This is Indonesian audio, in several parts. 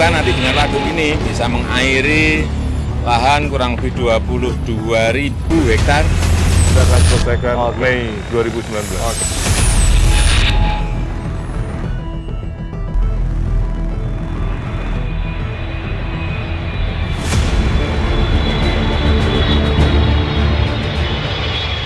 diharapkan nanti dengan waduk ini bisa mengairi lahan kurang lebih 22.000 hektar. Kita akan selesaikan Mei 2019.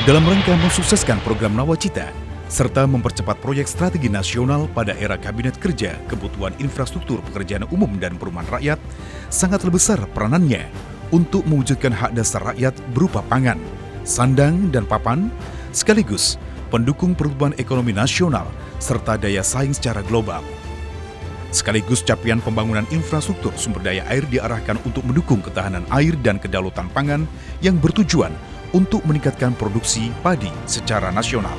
Dalam rangka mensukseskan program Nawacita, serta mempercepat proyek strategi nasional pada era Kabinet Kerja Kebutuhan Infrastruktur Pekerjaan Umum dan Perumahan Rakyat, sangatlah besar peranannya untuk mewujudkan hak dasar rakyat berupa pangan, sandang, dan papan, sekaligus pendukung pertumbuhan ekonomi nasional serta daya saing secara global. Sekaligus capaian pembangunan infrastruktur sumber daya air diarahkan untuk mendukung ketahanan air dan kedaulatan pangan yang bertujuan untuk meningkatkan produksi padi secara nasional.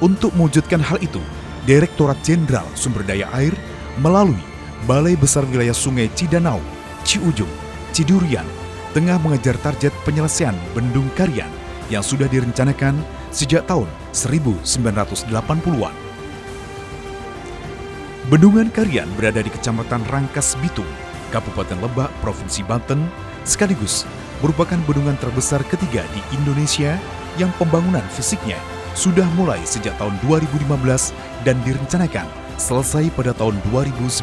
Untuk mewujudkan hal itu, Direktorat Jenderal Sumber Daya Air melalui Balai Besar Wilayah Sungai Cidanau, Ciujung, Cidurian, tengah mengejar target penyelesaian Bendung Karian yang sudah direncanakan sejak tahun 1980-an. Bendungan Karian berada di Kecamatan Rangkas Bitung, Kabupaten Lebak, Provinsi Banten, sekaligus merupakan bendungan terbesar ketiga di Indonesia yang pembangunan fisiknya sudah mulai sejak tahun 2015 dan direncanakan selesai pada tahun 2019.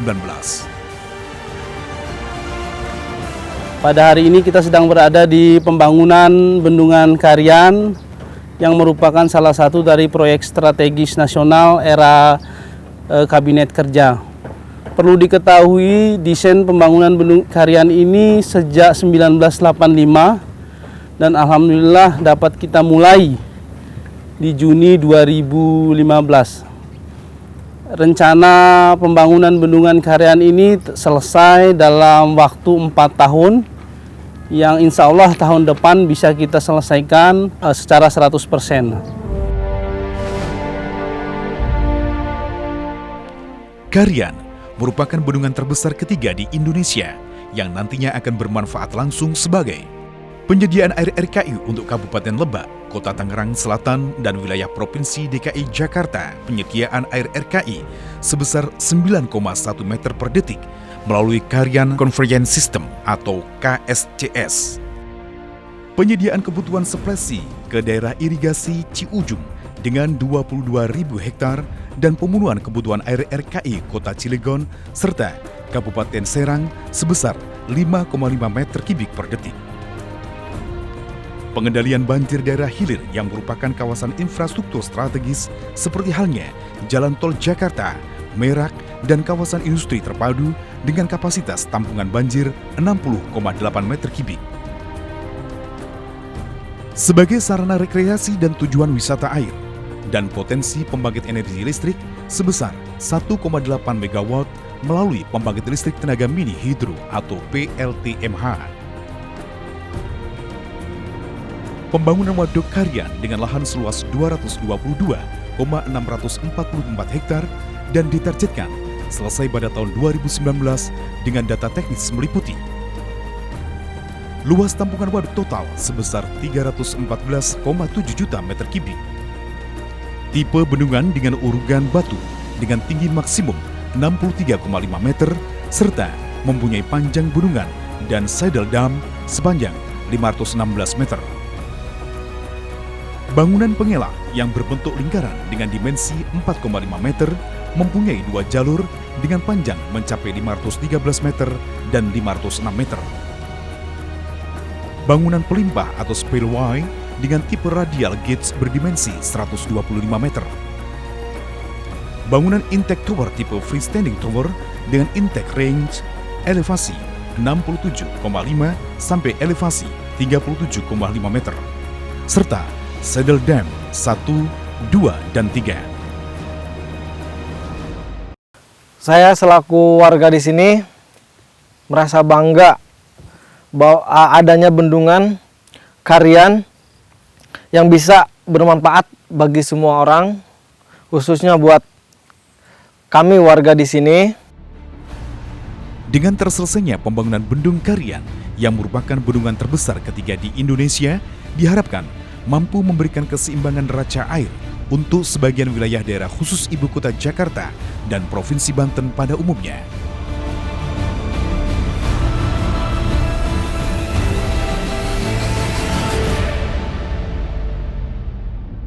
Pada hari ini kita sedang berada di pembangunan Bendungan Karian yang merupakan salah satu dari proyek strategis nasional era Kabinet Kerja. Perlu diketahui desain pembangunan Bendungan Karian ini sejak 1985 dan alhamdulillah dapat kita mulai di Juni 2015. Rencana pembangunan Bendungan Karian ini selesai dalam waktu 4 tahun yang insya Allah tahun depan bisa kita selesaikan secara 100%. Karian merupakan bendungan terbesar ketiga di Indonesia yang nantinya akan bermanfaat langsung sebagai penyediaan air RKI untuk Kabupaten Lebak, Kota Tangerang Selatan, dan wilayah Provinsi DKI Jakarta, penyediaan air RKI sebesar 9,1 meter per detik melalui Karian Convergence System atau KSCS. Penyediaan kebutuhan suplasi ke daerah irigasi Ciujung dengan 22.000 hektar dan pemenuhan kebutuhan air RKI Kota Cilegon serta Kabupaten Serang sebesar 5,5 meter kubik per detik. Pengendalian banjir daerah hilir yang merupakan kawasan infrastruktur strategis seperti halnya Jalan Tol Jakarta, Merak, dan kawasan industri terpadu dengan kapasitas tampungan banjir 60,8 meter kubik. Sebagai sarana rekreasi dan tujuan wisata air, dan potensi pembangkit energi listrik sebesar 1,8 MW melalui pembangkit listrik tenaga mini hidro atau PLTMH. Pembangunan Waduk Karian dengan lahan seluas 222,644 hektar dan ditargetkan selesai pada tahun 2019 dengan data teknis meliputi luas tampungan waduk total sebesar 314,7 juta meter kubik. Tipe bendungan dengan urugan batu dengan tinggi maksimum 63,5 meter serta mempunyai panjang bendungan dan saddle dam sepanjang 516 meter. Bangunan pengela yang berbentuk lingkaran dengan dimensi 4,5 meter mempunyai 2 jalur dengan panjang mencapai 513 meter dan 506 meter. Bangunan pelimpah atau spillway dengan tipe radial gauge berdimensi 125 meter. Bangunan intake tower tipe freestanding tower dengan intake range elevasi 67,5 sampai elevasi 37,5 meter. Serta saddle dam 1, 2, dan 3. Saya selaku warga di sini merasa bangga bahwa adanya bendungan Karian yang bisa bermanfaat bagi semua orang, khususnya buat kami warga di sini. Dengan terselesainya pembangunan Bendung Karian yang merupakan bendungan terbesar ketiga di Indonesia, diharapkan mampu memberikan keseimbangan neraca air untuk sebagian wilayah daerah khusus ibu kota Jakarta dan Provinsi Banten pada umumnya.